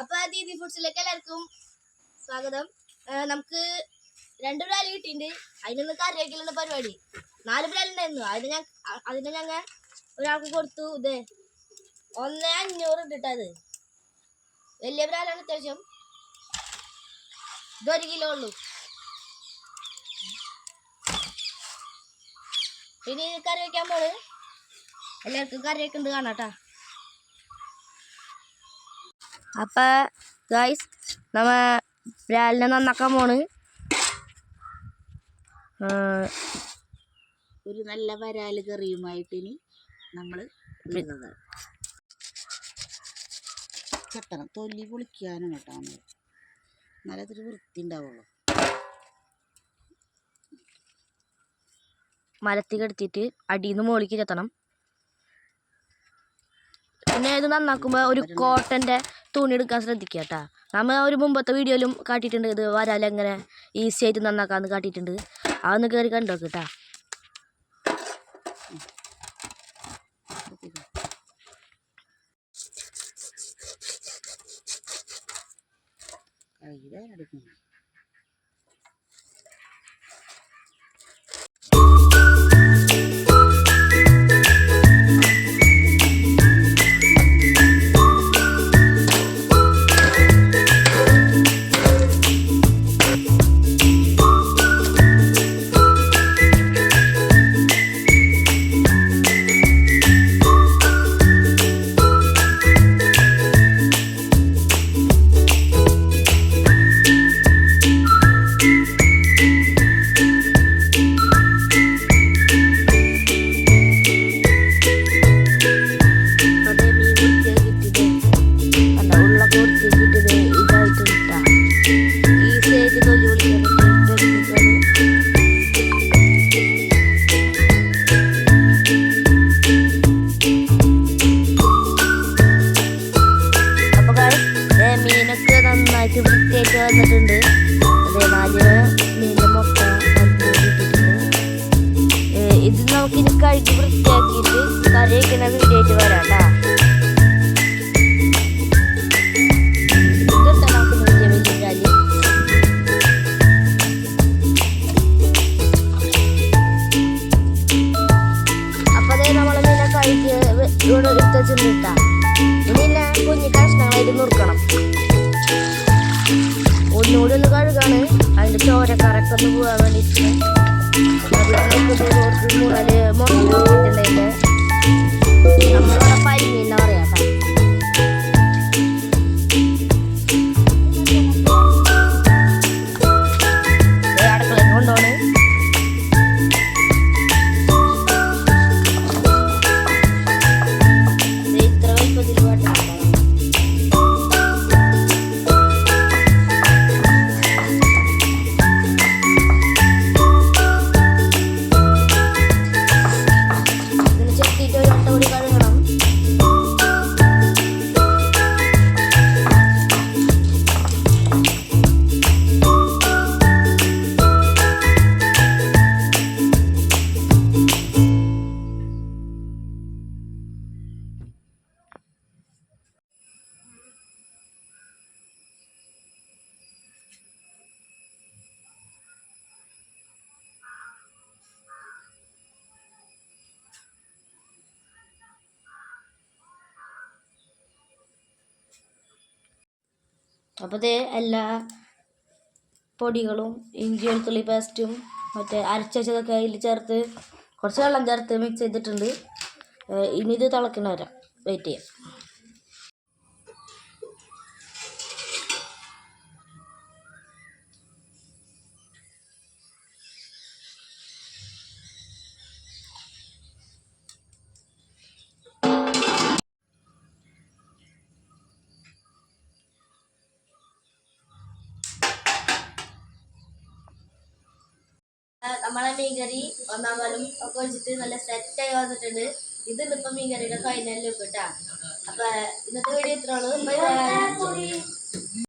അപ്പൊ ദീദി ഫുഡ്സിലേക്ക് എല്ലാവർക്കും സ്വാഗതം. നമുക്ക് 2 ബ്രാല് കിട്ടിയിട്ടുണ്ട്. അതിനൊന്ന് കറി വയ്ക്കലുള്ള പരിപാടി. 4 ബ്രാലുണ്ടായിരുന്നു. അതിന് ഞങ്ങൾ ഒരാൾക്ക് കൊടുത്തു. ഇതേ 1,500 ഇട്ടിട്ടത് വലിയ ബ്രാലാണ്. അത്യാവശ്യം ഇത് 1 കിലോ ഉള്ളൂ. ഇനി കറി വയ്ക്കാൻ പോണ്. എല്ലാവർക്കും കറി വയ്ക്കുന്നത് കാണാട്ടാ. അപ്പം ഗൈസ് നമ്മ ബ്രാലിനെ നന്നാക്കാൻ പോണ്. ഒരു നല്ല വരാല് കറിയുമായിട്ട് ഇനി നമ്മൾ വരുന്നത് കെട്ടണം. തൊലി പൊളിക്കാനും കേട്ടാണ് നല്ലതൊരു വൃത്തി ഉണ്ടാവുള്ളൂ. മരത്തിൽ കെടുത്തിട്ട് അടിയിൽ നിന്ന് മുകളിലേക്ക് ചെത്തണം. പിന്നെ ഇത് നന്നാക്കുമ്പോൾ ഒരു കോട്ടൻ്റെ തുണി എടുക്കാൻ ശ്രദ്ധിക്കുക കേട്ടോ. നമ്മൾ ഒരു മുമ്പത്തെ വീഡിയോയിലും കാട്ടിയിട്ടുണ്ട്. ഇത് വരാലെങ്ങനെ ഈസി ആയിട്ട് നന്നാക്കാമെന്ന് കാട്ടിയിട്ടുണ്ട്. അതൊന്ന് കയറി കണ്ടോ കേട്ടോ. നന്നായിട്ട് വൃത്തിയായിട്ട് വന്നിട്ടുണ്ട്. അതേ 4 മീൻ്റെ മുട്ട ഇത് നമുക്കിനി കഴുകി വൃത്തിയാക്കിയിട്ട് കറി വയ്ക്കുന്ന വീഡിയോ ആയിട്ട് വരാം കേട്ടോ. ഇതുണ്ട് നമുക്ക് വലിയ വലിയ കാലി. അപ്പം അതേ നമ്മളെ മീനെ കഴുകി ഇവിടെ എടുത്ത് വെച്ചിട്ടുണ്ട് കേട്ടോ. ഇനിയില്ല കുഞ്ഞു കഷ്ണങ്ങളായിട്ട് നുറുക്കണം. ഒന്നുകൂടി ഒന്ന് കഴുകാണ്. അതിൻ്റെ ചോരക്കറൊക്കെ ഒന്ന് പോകാൻ വേണ്ടിയിട്ട്. കുറച്ച് 3-4 മുട്ടയുണ്ടായില്ലേ. നമ്മളിവിടെ പരിമീൻ എന്നാ പറയാം കേട്ടോ. അടുക്കളയിൽ കൊണ്ടുപോണ്. ഇത്ര വലിപ്പത്തിൽ വേണ്ട. അപ്പോൾ ഇത് എല്ലാ പൊടികളും ഇഞ്ചി വെളുത്തുള്ളി പേസ്റ്റും മറ്റേ അരച്ചതൊക്കെ അതിൽ ചേർത്ത് കുറച്ച് വെള്ളം ചേർത്ത് മിക്സ് ചെയ്തിട്ടുണ്ട്. ഇനി ഇത് തിളയ്ക്കണ വരാം വെയിറ്റ് ചെയ്യാം. നമ്മളെ മീൻകറി 1-ാം പാലും ഒക്കെ ഒഴിച്ചിട്ട് നല്ല സെറ്റായി വന്നിട്ടുണ്ട്. ഇതിന്നിപ്പോൾ മീൻകറിയുടെ ഫൈനൽ ലുക്ക് കേട്ടോ. അപ്പം ഇന്നത്തെ വീഡിയോ ഇത്രയുള്ളൂ.